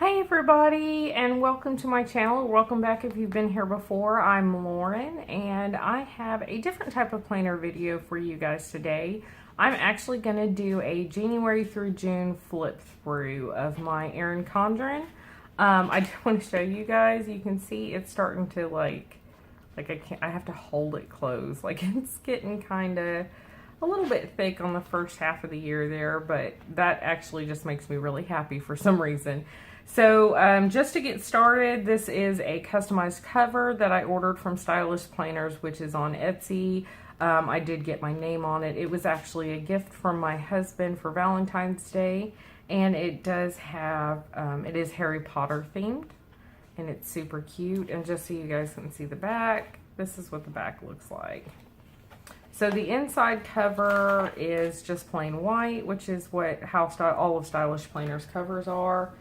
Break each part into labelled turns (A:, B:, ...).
A: Hi everybody, and welcome to my channel. Welcome back if you've been here before. I'm Lauren, and I have a different type of planner video for you guys today. I'm actually going to do a January through June flip through of my ERIN CONDREN. I do want to show you guys. You can see it's starting to like I have to hold it closed. Like it's getting kind of a little bit thick on the first half of the year there, but that actually just makes me really happy for some reason. So just to get started, this is a customized cover that I ordered from Stylish Planners, which is on Etsy. I did get my name on it. It was actually a gift from my husband for Valentine's Day, and it does have, it is Harry Potter themed, and it's super cute. And just so you guys can see the back, this is what the back looks like. So the inside cover is just plain white, which is how all of Stylish Planners covers are.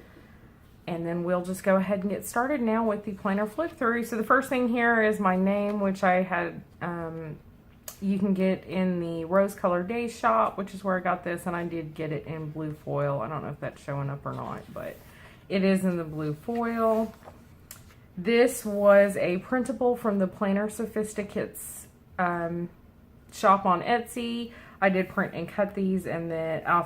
A: And then we'll just go ahead and get started now with the planner flip through. So the first thing here is my name, which I had, you can get in the Rose Colored Days shop, which is where I got this, and I did get it in blue foil. I don't know if that's showing up or not, but it is in the blue foil. This was a printable from the Planner Sophisticates shop on Etsy. I did print and cut these, and then I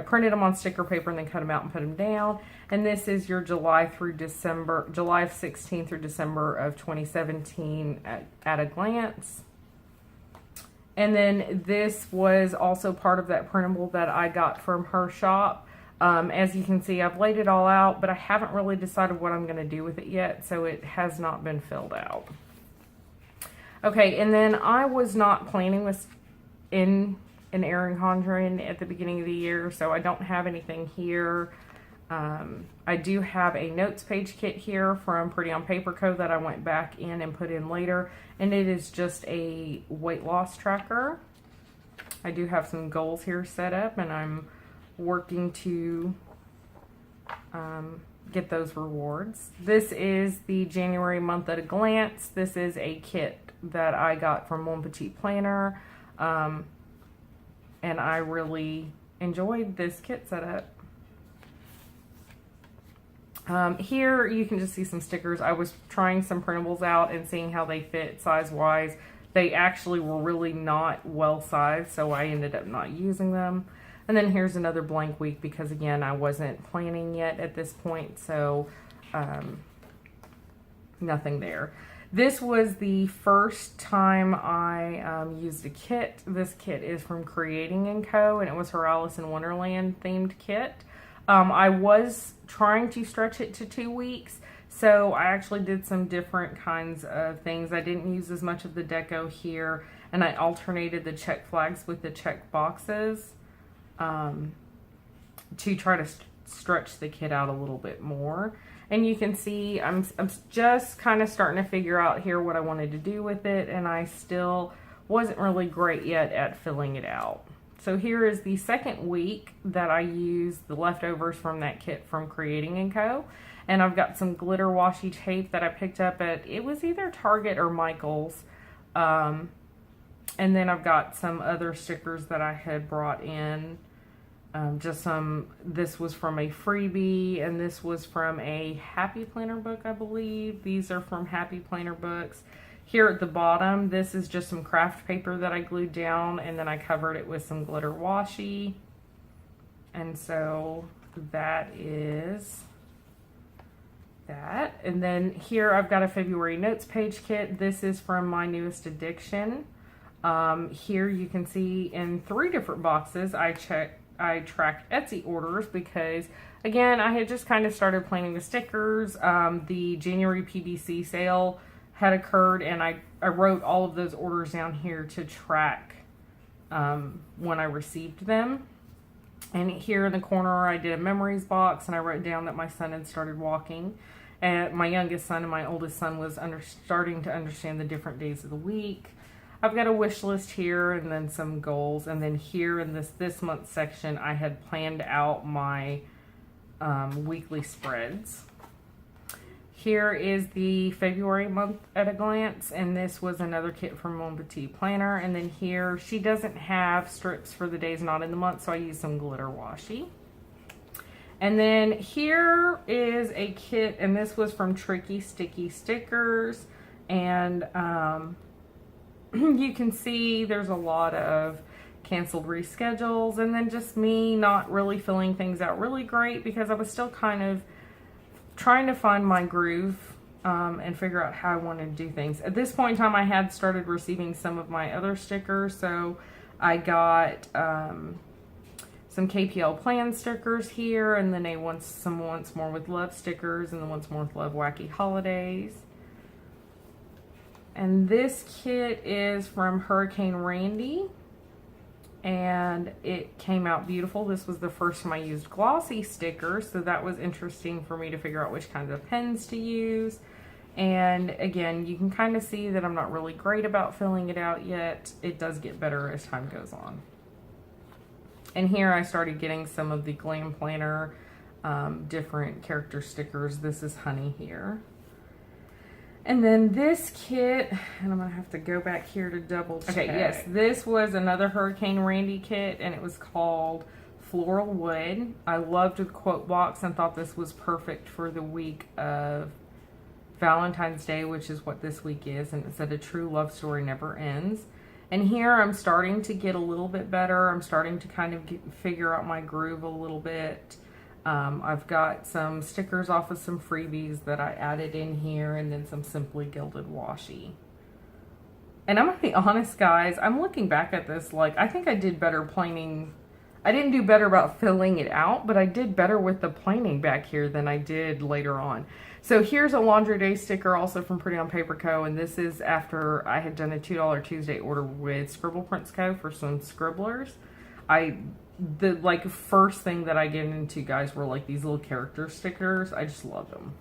A: printed them on sticker paper and then cut them out and put them down. And this is your July of 16 through December of 2017 at a glance. And then this was also part of that printable that I got from her shop. As you can see, I've laid it all out, but I haven't really decided what I'm going to do with it yet, so it has not been filled out. Okay, and then I was not planning this in an ERIN CONDREN at the beginning of the year, so I don't have anything here. I do have a notes page kit here from Pretty on Paper Co. that I went back in and put in later, and it is just a weight loss tracker. I do have some goals here set up, and I'm working to get those rewards. This is the January month at a glance. This is a kit that I got from Mon Petit Planner, and I really enjoyed this kit setup. Here you can just see some stickers. I was trying some printables out and seeing how they fit size-wise. They actually were really not well sized, so I ended up not using them. And then here's another blank week because, again, I wasn't planning yet at this point, so nothing there. This was the first time I used a kit. This kit is from Creating & Co., and it was her Alice in Wonderland themed kit. I was trying to stretch it to 2 weeks, so I actually did some different kinds of things. I didn't use as much of the deco here, and I alternated the check flags with the check boxes to try to stretch the kit out a little bit more. And you can see I'm just kind of starting to figure out here what I wanted to do with it, and I still wasn't really great yet at filling it out. So here is the second week that I used the leftovers from that kit from Creating & Co. And I've got some glitter washi tape that I picked up at, it was either Target or Michael's. And then I've got some other stickers that I had brought in. This was from a freebie, and this was from a Happy Planner book, I believe. These are from Happy Planner books. Here at the bottom, this is just some craft paper that I glued down, and then I covered it with some glitter washi. And so that is that. And then here I've got a February notes page kit. This is from My Newest Addiction. Here you can see in 3 different boxes I tracked Etsy orders because, again, I had just kind of started planning the stickers. The January PBC sale had occurred, and I wrote all of those orders down here to track when I received them. And here in the corner I did a memories box, and I wrote down that my son had started walking, and my youngest son and my oldest son was starting to understand the different days of the week. I've got a wish list here, and then some goals, and then here in this month section I had planned out my weekly spreads. Here is the February month at a glance, and this was another kit from Mon Petit Planner. And then here, she doesn't have strips for the days not in the month, so I used some glitter washi. And then here is a kit, and this was from Tricky Sticky Stickers. And you can see there's a lot of canceled reschedules, and then just me not really filling things out really great because I was still kind of trying to find my groove and figure out how I wanted to do things. At this point in time, I had started receiving some of my other stickers, so I got some KPL Plan stickers here, and then some Once More with Love stickers, and the Once More with Love Wacky Holidays. And this kit is from Hurricane Randy, and it came out beautiful. This was the first time I used glossy stickers, so that was interesting for me to figure out which kinds of pens to use. And again, you can kind of see that I'm not really great about filling it out yet. It does get better as time goes on. And here I started getting some of the Glam Planner different character stickers. This is Honey here. And then this kit, and I'm going to have to go back here to double check. Okay, yes, this was another Hurricane Randy kit, and it was called Floral Wood. I loved the quote box and thought this was perfect for the week of Valentine's Day, which is what this week is, and it said a true love story never ends. And here I'm starting to get a little bit better. I'm starting to kind of figure out my groove a little bit. I've got some stickers off of some freebies that I added in here, and then some Simply Gilded washi. And I'm gonna be honest, guys, I'm looking back at this like I think I did better planing. I didn't do better about filling it out, but I did better with the planing back here than I did later on. So here's a Laundry Day sticker also from Pretty on Paper Co. And this is after I had done a $2 Tuesday order with Scribble Prints Co. for some scribblers. The like first thing that I get into, guys, were like these little character stickers. I just love them.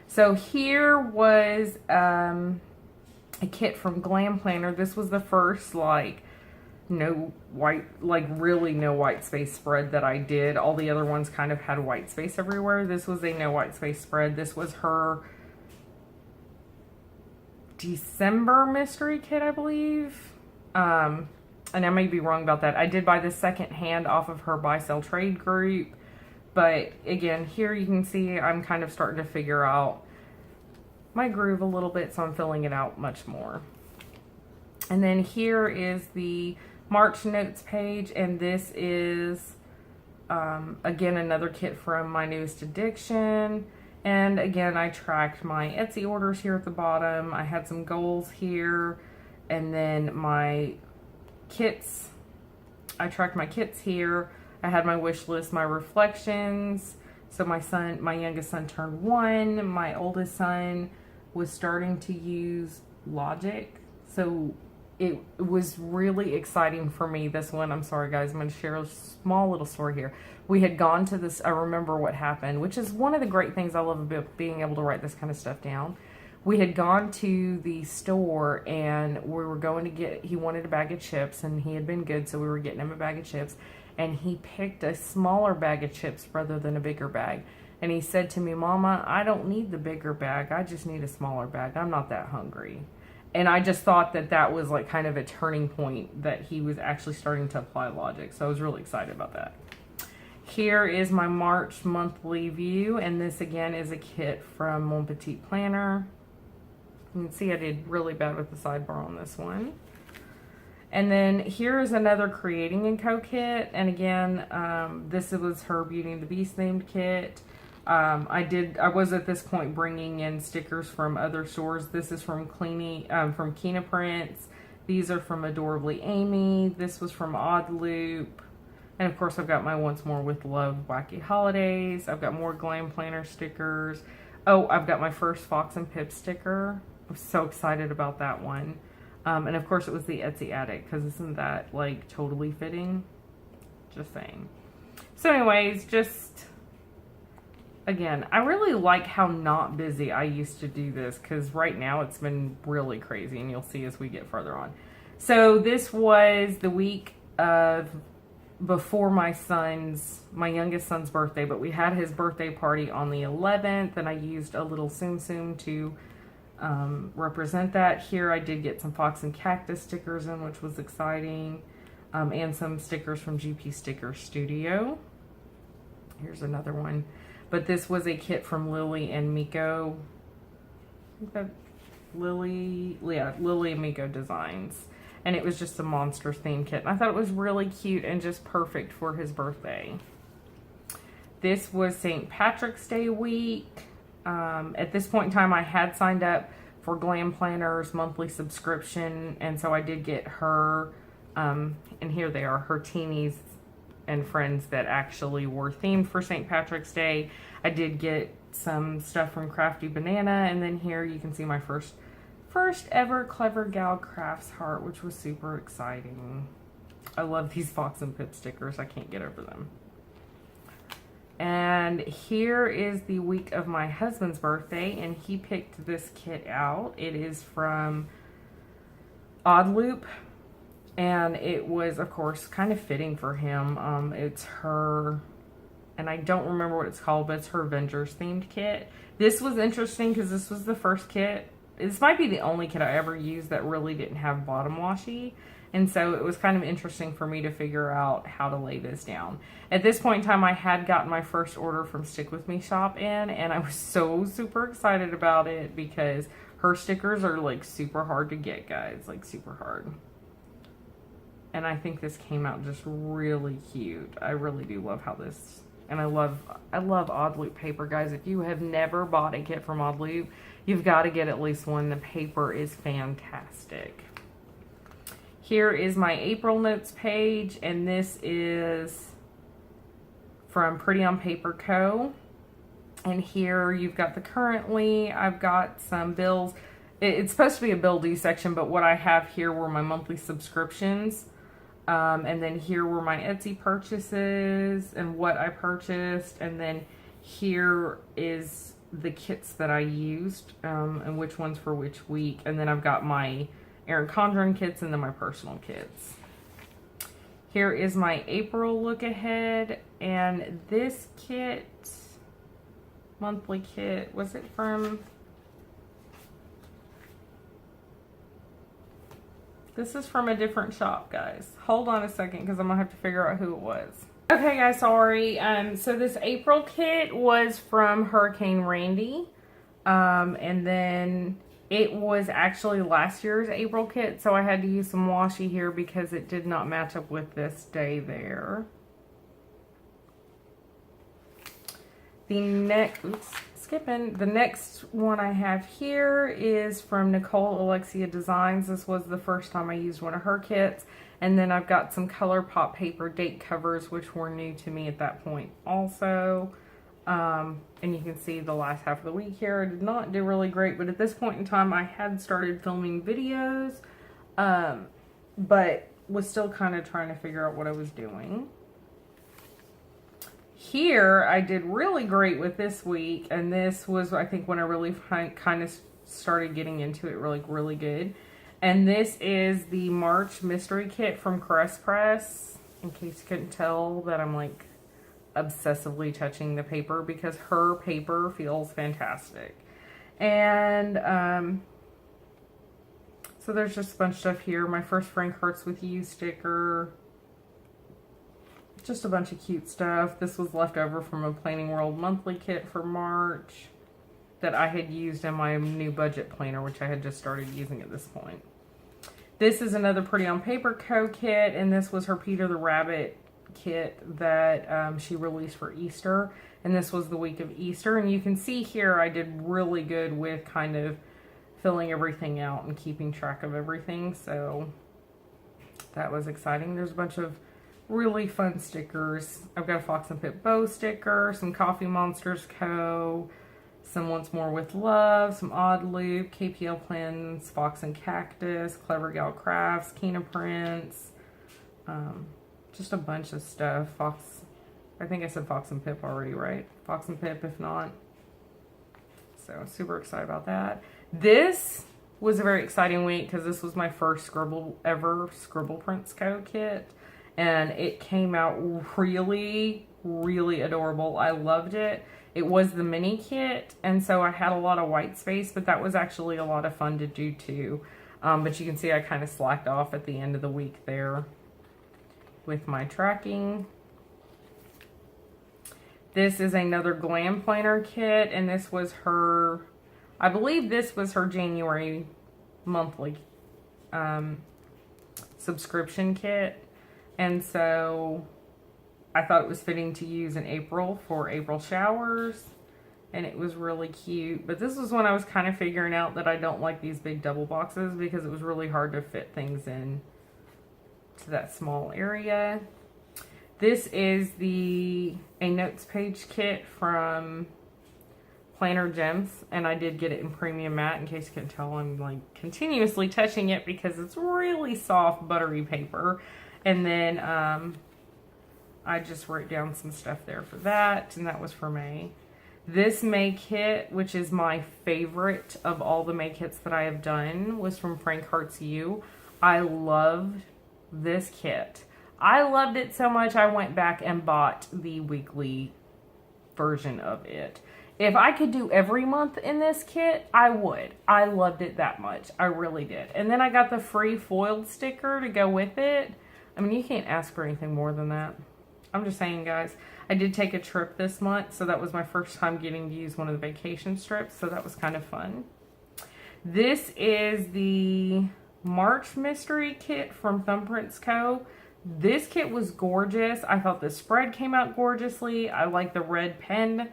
A: So here was a kit from Glam Planner. This was the first like no white, like really no white space spread that I did. All the other ones kind of had white space everywhere. This was a no white space spread. This was her December mystery kit, I believe. And I may be wrong about that. I did buy this second hand off of her buy sell trade group. But again, here you can see I'm kind of starting to figure out my groove a little bit, so I'm filling it out much more. And then here is the March notes page, and this is again another kit from My Newest Addiction. And again, I tracked my Etsy orders here at the bottom. I had some goals here, and then my kits. I tracked my kits here. I had my wish list, my reflections. So my youngest son turned 1. My oldest son was starting to use Logic. So it was really exciting for me, this one. I'm sorry, guys. I'm going to share a small little story here. We had gone to this, I remember what happened, which is one of the great things I love about being able to write this kind of stuff down. We had gone to the store, and we were going to get, he wanted a bag of chips, and he had been good, so we were getting him a bag of chips. And he picked a smaller bag of chips rather than a bigger bag. And he said to me, "Mama, I don't need the bigger bag. I just need a smaller bag. I'm not that hungry." And I just thought that that was like kind of a turning point, that he was actually starting to apply Logic. So I was really excited about that. Here is my March monthly view. And this again is a kit from Mon Petit Planner. You can see I did really bad with the sidebar on this one. And then here is another Creating & Co kit. And again, this was her Beauty and the Beast named kit. I was at this point bringing in stickers from other stores. This is from Kina Prints. These are from Adorably Amy. This was from Odd Loop. And of course I've got my Once More with Love Wacky Holidays. I've got more Glam Planner stickers. Oh, I've got my first Fox and Pip sticker. I'm so excited about that one. And of course it was the Etsy Addict, because isn't that like totally fitting? Just saying. So anyways, just again, I really like how not busy I used to do this, because right now it's been really crazy, and you'll see as we get further on. So this was the week of before my youngest son's birthday, but we had his birthday party on the 11th, and I used a little Tsum Tsum to represent that. Here I did get some Fox and Cactus stickers in, which was exciting, and some stickers from GP Sticker Studio. Here's another one. But this was a kit from Lily and Miko. Lily and Miko Designs. And it was just a Monsters themed kit. And I thought it was really cute and just perfect for his birthday. This was St. Patrick's Day week. At this point in time, I had signed up for Glam Planner's monthly subscription. And so I did get her, and here they are, her teenies and friends that actually were themed for St. Patrick's Day. I did get some stuff from Crafty Banana, and then here you can see my first ever Clever Gal Crafts heart, which was super exciting. I love these Fox and Pip stickers. I can't get over them. And here is the week of my husband's birthday, and he picked this kit out. It is from Odd Loop. And it was, of course, kind of fitting for him. It's her, and I don't remember what it's called, but it's her Avengers themed kit. This was interesting because this was the first kit. This might be the only kit I ever used that really didn't have bottom washi. And so it was kind of interesting for me to figure out how to lay this down. At this point in time, I had gotten my first order from Stick With Me shop in, and I was so super excited about it because her stickers are like super hard to get, guys, like super hard. And I think this came out just really cute. I really do love how this, and I love Odd Loop paper, guys. If you have never bought a kit from Odd Loop, you've got to get at least one. The paper is fantastic. Here is my April notes page, and this is from Pretty on Paper Co. And here you've got the currently, I've got some bills. It's supposed to be a bill due section, but what I have here were my monthly subscriptions. And then here were my Etsy purchases and what I purchased. And then here is the kits that I used, and which ones for which week. And then I've got my ERIN CONDREN kits and then my personal kits. Here is my April look ahead. And this kit, monthly kit, was it from... This is from a different shop, guys. Hold on a second because I'm going to have to figure out who it was. Okay, guys, sorry. So this April kit was from Hurricane Randy. And then it was actually last year's April kit. So I had to use some washi here because it did not match up with this day there. The next... Oops. The next one I have here is from Nicole Alexia Designs. This was the first time I used one of her kits. And then I've got some ColourPop paper date covers, which were new to me at that point also. And you can see the last half of the week here. I did not do really great, but at this point in time I had started filming videos, but was still kind of trying to figure out what I was doing. Here, I did really great with this week, and this was, I think, when I really kind of started getting into it really good. And this is the March Mystery Kit from Caress Press, in case you couldn't tell that I'm, like, obsessively touching the paper, because her paper feels fantastic. And, so there's just a bunch of stuff here. My first Frank Hurts With You sticker. Just a bunch of cute stuff. This was left over from a Planning World monthly kit for March that I had used in my new budget planner, which I had just started using at this point. This is another Pretty on Paper Co. kit, and this was her Peter the Rabbit kit that she released for Easter. And this was the week of Easter. And you can see here I did really good with kind of filling everything out and keeping track of everything. So that was exciting. There's a bunch of really fun stickers. I've got a Fox and Pip bow sticker, some Coffee Monsters Co., some Once More With Love, some Odd Loop, KPL Plans, Fox and Cactus, Clever Gal Crafts, Kina Prints, just a bunch of stuff. I think I said Fox and Pip already, right? Fox and Pip, if not. So, super excited about that. This was a very exciting week because this was my first ever Scribble Prints Co. kit. And it came out really adorable. I loved it. It was the mini kit, and so I had a lot of white space, but that was actually a lot of fun to do too. But you can see I kind of slacked off at the end of the week there with my tracking. This is another Glam Planner kit, and this was her, I believe this was her January monthly subscription kit. And so I thought it was fitting to use in April for April showers. And it was really cute. But this was when I was kind of figuring out that I don't like these big double boxes because it was really hard to fit things in to that small area. This is a notes page kit from Planner Gems, and I did get it in premium matte. In case you can tell, I'm like continuously touching it because it's really soft, buttery paper. And then I just wrote down some stuff there for that, and that was for May. This May kit, which is my favorite of all the May kits that I have done, was from Frank Hearts You. I loved this kit. I loved it so much I went back and bought the weekly version of it. If I could do every month in this kit, I would. I loved it that much. I really did. And then I got the free foiled sticker to go with it. I mean, you can't ask for anything more than that. I'm just saying, guys. I did take a trip this month, so that was my first time getting to use one of the vacation strips, so that was kind of fun. This is the March Mystery Kit from Thumbprints Co. This kit was gorgeous. I thought the spread came out gorgeously. I like the red pen.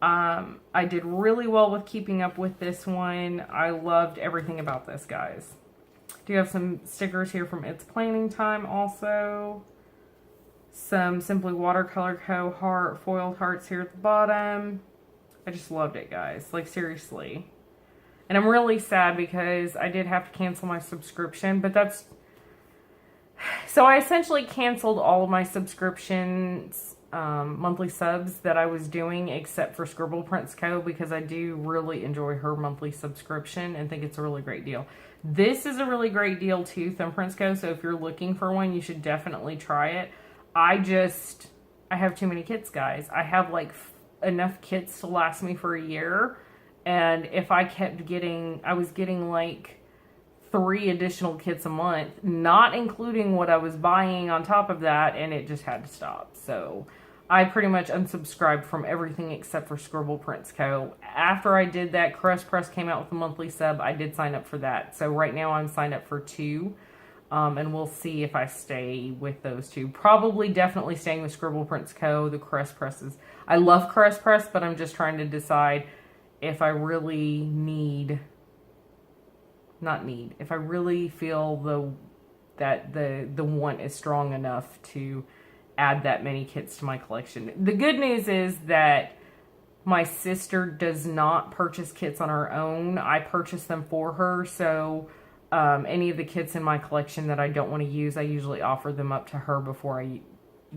A: I did really well with keeping up with this one. I loved everything about this, guys. Do you have some stickers here from It's Planning Time also? Some Simply Watercolor Co. foiled hearts here at the bottom. I just loved it, guys. Like, seriously. And I'm really sad because I did have to cancel my subscription, but that's... So I essentially canceled all of my subscriptions, monthly subs that I was doing, except for Scribble Co. because I do really enjoy her monthly subscription and think it's a really great deal. This is a really great deal too, Thumbprints Co. So if you're looking for one, you should definitely try it. I have too many kits, guys. I have like enough kits to last me for a year. And if I kept getting, I was getting like 3 additional kits a month, not including what I was buying on top of that, and it just had to stop. So I pretty much unsubscribed from everything except for Scribble Co. After I did that, Crest Press came out with a monthly sub. I did sign up for that. So right now I'm signed up for 2. And we'll see if I stay with those 2. Probably definitely staying with Scribble Co. The Crest Presses. I love Crest Press, but I'm just trying to decide if I really if I really feel that the want is strong enough to add that many kits to my collection. The good news is that my sister does not purchase kits on her own. I purchase them for her, so any of the kits in my collection that I don't want to use, I usually offer them up to her before I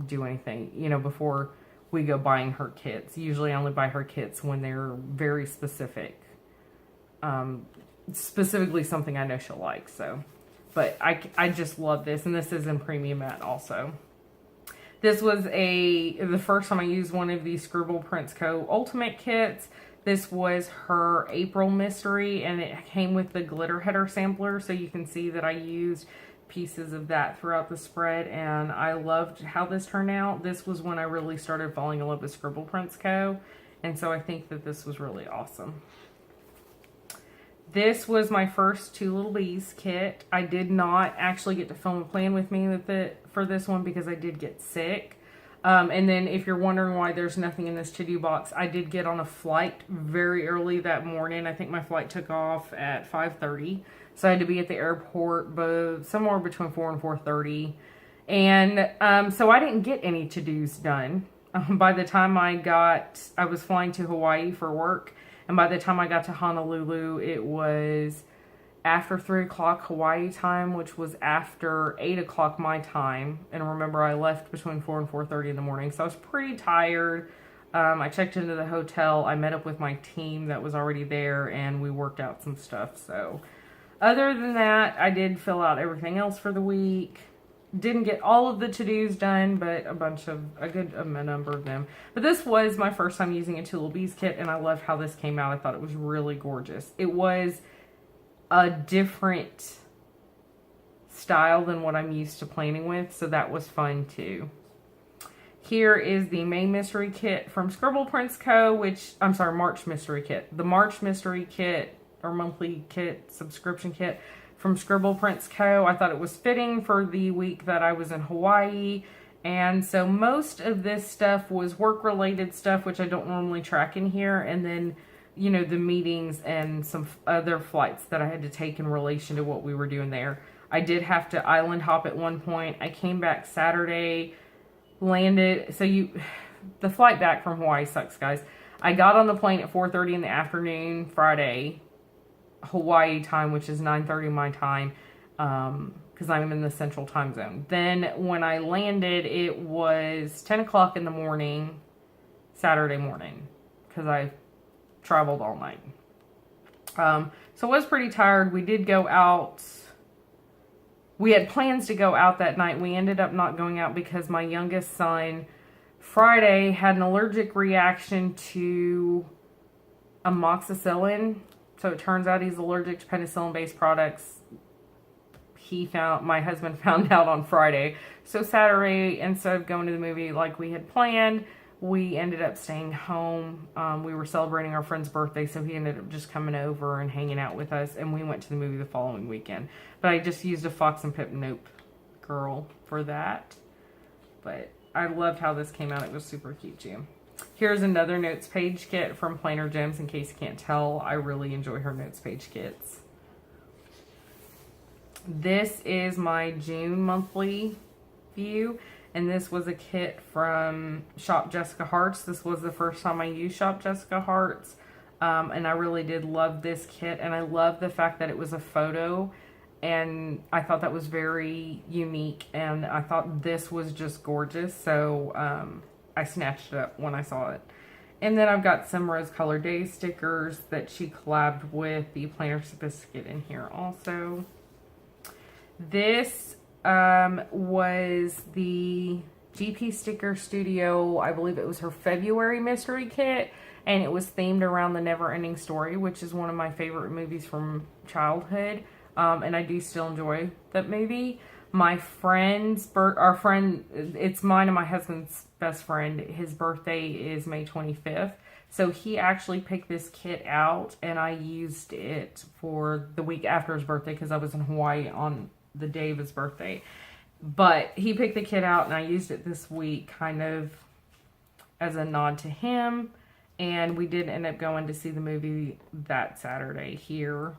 A: do anything, you know, before we go buying her kits. Usually I only buy her kits when they're very specific. Specifically something I know she'll like, so. But I just love this, and this is in premium matte also. This was the first time I used one of these Scribble Co. Ultimate kits. This was her April Mystery, and it came with the glitter header sampler, so you can see that I used pieces of that throughout the spread, and I loved how this turned out. This was when I really started falling in love with Scribble Co., and so I think that this was really awesome. This was my first 2 Little Bees kit. I did not actually get to film a plan with me for this one because I did get sick. And then if you're wondering why there's nothing in this to-do box, I did get on a flight very early that morning. I think my flight took off at 5:30. So I had to be at the airport somewhere between 4 and 4:30. And so I didn't get any to-dos done. By the time I was flying to Hawaii for work. And by the time I got to Honolulu, it was after 3 o'clock Hawaii time, which was after 8 o'clock my time. And remember, I left between 4 and 4:30 in the morning, so I was pretty tired. I checked into the hotel. I met up with my team that was already there, and we worked out some stuff. So other than that, I did fill out everything else for the week. Didn't get all of the to-dos done, but a good number of them. But this was my first time using a 2 Little Bees kit, and I loved how this came out. I thought it was really gorgeous. It was a different style than what I'm used to planning with, so that was fun too. Here is the May Mystery Kit from Scribble Prints Co., March Mystery Kit. The March Mystery Kit, or monthly kit, subscription kit from Scribble Prints Co. I thought it was fitting for the week that I was in Hawaii. And so most of this stuff was work-related stuff, which I don't normally track in here. And then, you know, the meetings and some other flights that I had to take in relation to what we were doing there. I did have to island hop at one point. I came back Saturday, landed. The flight back from Hawaii sucks, guys. I got on the plane at 4:30 in the afternoon, Friday, Hawaii time, which is 9:30 my time, because I'm in the central time zone. Then when I landed, it was 10 o'clock in the morning, Saturday morning, because I traveled all night. So I was pretty tired. We did go out. We had plans to go out that night. We ended up not going out because my youngest son, Friday, had an allergic reaction to amoxicillin. So it turns out he's allergic to penicillin-based products. My husband found out on Friday. So Saturday, instead of going to the movie like we had planned, we ended up staying home. We were celebrating our friend's birthday, so he ended up just coming over and hanging out with us, and we went to the movie the following weekend. But I just used a Fox and Pip Nope girl for that. But I loved how this came out. It was super cute too. Here's another notes page kit from Planner Gems. In case you can't tell, I really enjoy her notes page kits. This is my June monthly view. And this was a kit from Shop Jessica Hearts. This was the first time I used Shop Jessica Hearts. And I really did love this kit. And I love the fact that it was a photo. And I thought that was very unique. And I thought this was just gorgeous. So I snatched it up when I saw it. And then I've got some Rose Color Days stickers that she collabed with the Planner Sophisticate in here also. This was the GP Sticker Studio, I believe it was her February mystery kit, and it was themed around The Never Ending Story, which is one of my favorite movies from childhood, and I do still enjoy that movie. My friend's, it's mine and my husband's best friend, his birthday is May 25th, so he actually picked this kit out, and I used it for the week after his birthday, because I was in Hawaii on the day of his birthday. But he picked the kit out and I used it this week kind of as a nod to him. And we did end up going to see the movie that Saturday here.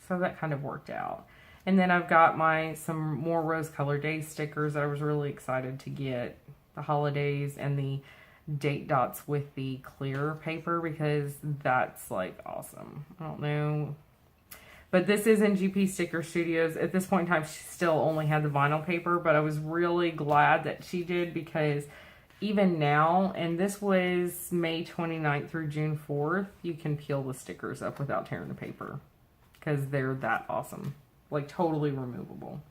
A: So that kind of worked out. And then I've got some more Rose Color Days stickers that I was really excited to get. The holidays and the date dots with the clear paper, because that's like awesome. I don't know. But this is in GP Sticker Studios. At this point in time, she still only had the vinyl paper, but I was really glad that she did, because even now, and this was May 29th through June 4th, you can peel the stickers up without tearing the paper, because they're that awesome. Like, totally removable.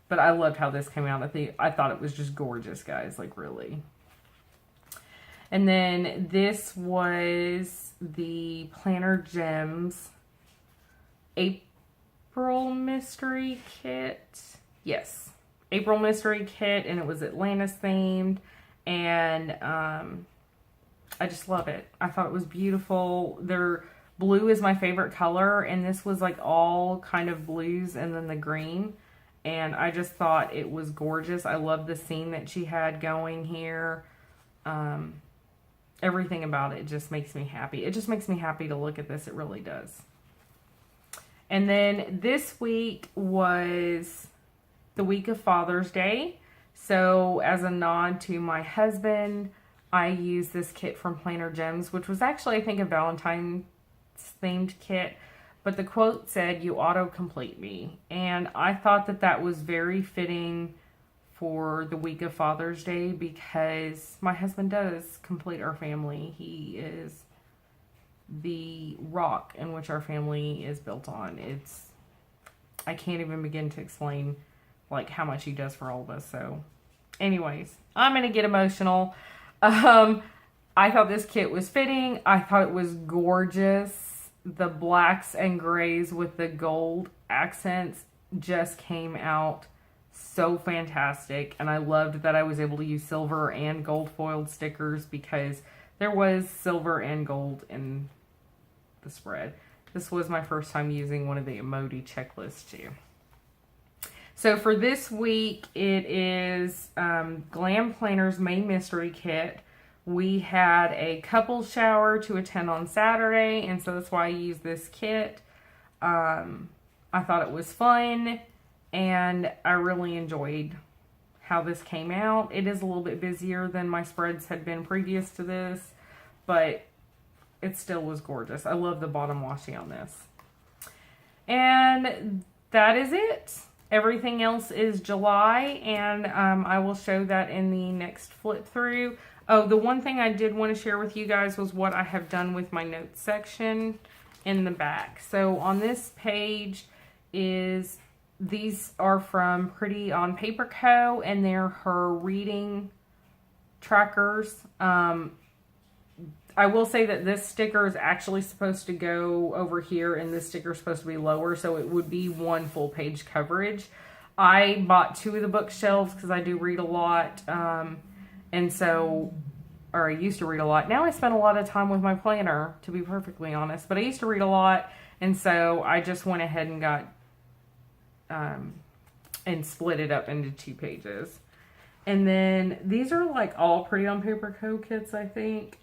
A: But I loved how this came out. I thought it was just gorgeous, guys. Like, really. And then this was the Planner Gems April Mystery Kit. Yes, April Mystery Kit, and it was Atlantis themed, and I just love it. I thought it was beautiful. Their blue is my favorite color, and this was like all kind of blues and then the green, and I just thought it was gorgeous. I love the scene that she had going here. Everything about it just makes me happy. It just makes me happy to look at this. It really does. And then this week was the week of Father's Day. So as a nod to my husband, I used this kit from Planner Gems, which was actually, I think, a Valentine's themed kit. But the quote said, "You auto-complete me." And I thought that that was very fitting for the week of Father's Day, because my husband does complete our family. He is the rock in which our family is built on. I can't even begin to explain like how much he does for all of us. So anyways, I'm gonna get emotional. I thought this kit was fitting. I thought it was gorgeous. The blacks and grays with the gold accents just came out so fantastic. And I loved that I was able to use silver and gold foiled stickers because there was silver and gold in the spread. This was my first time using one of the emoji checklists too. So for this week, it is Glam Planner's May Mystery Kit. We had a couple shower to attend on Saturday, and so that's why I used this kit. I thought it was fun, and I really enjoyed how this came out. It is a little bit busier than my spreads had been previous to this, but it still was gorgeous. I love the bottom washi on this. And that is it. Everything else is July, and I will show that in the next flip through. Oh, the one thing I did want to share with you guys was what I have done with my notes section in the back. So on this page these are from Pretty on Paper Co. and they're her reading trackers. I will say that this sticker is actually supposed to go over here and this sticker is supposed to be lower, so it would be one full page coverage. I bought 2 of the bookshelves because I do read a lot, and so, or I used to read a lot. Now I spend a lot of time with my planner, to be perfectly honest, but I used to read a lot, and so I just went ahead and got, and split it up into 2 pages. And then these are like all Pretty on Paper Co. kits, I think.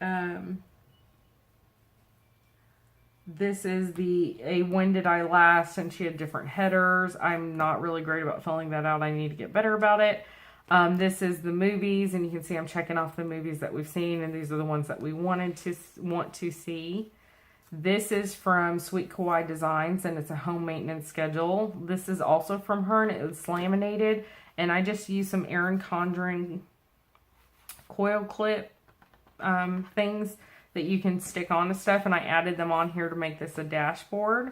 A: This is a When Did I Last, and she had different headers. I'm not really great about filling that out. I need to get better about it. This is the movies, and you can see I'm checking off the movies that we've seen, and these are the ones that we want to see. This is from Sweet Kawaii Designs, and it's a home maintenance schedule. This is also from her, and it's laminated. And I just used some ERIN CONDREN coil clip things that you can stick onto stuff. And I added them on here to make this a dashboard.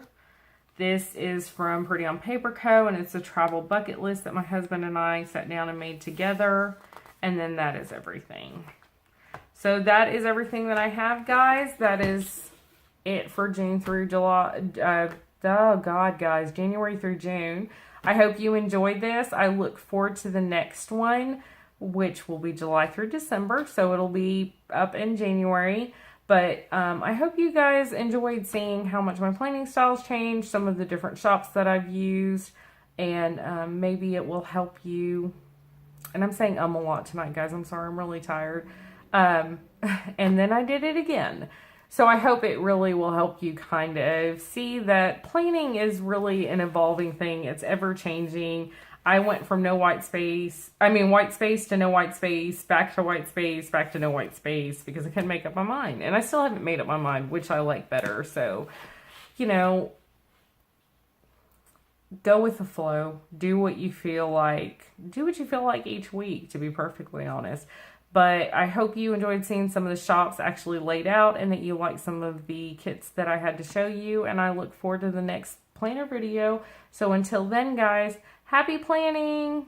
A: This is from Pretty on Paper Co. And it's a travel bucket list that my husband and I sat down and made together. And then that is everything. So that is everything that I have, guys. That is it for June through July. Oh, God, guys. January through June. I hope you enjoyed this. I look forward to the next one, which will be July through December. So it'll be up in January. But I hope you guys enjoyed seeing how much my planning styles changed, some of the different shops that I've used, and maybe it will help you. And I'm saying a lot tonight, guys. I'm sorry. I'm really tired. And then I did it again. So I hope it really will help you kind of see that planning is really an evolving thing. It's ever changing. I went from white space to no white space, back to white space, back to no white space because I couldn't make up my mind. And I still haven't made up my mind, which I like better. So, you know, go with the flow. Do what you feel like. Do what you feel like each week, to be perfectly honest. But I hope you enjoyed seeing some of the shops actually laid out and that you liked some of the kits that I had to show you. And I look forward to the next planner video. So until then, guys, happy planning!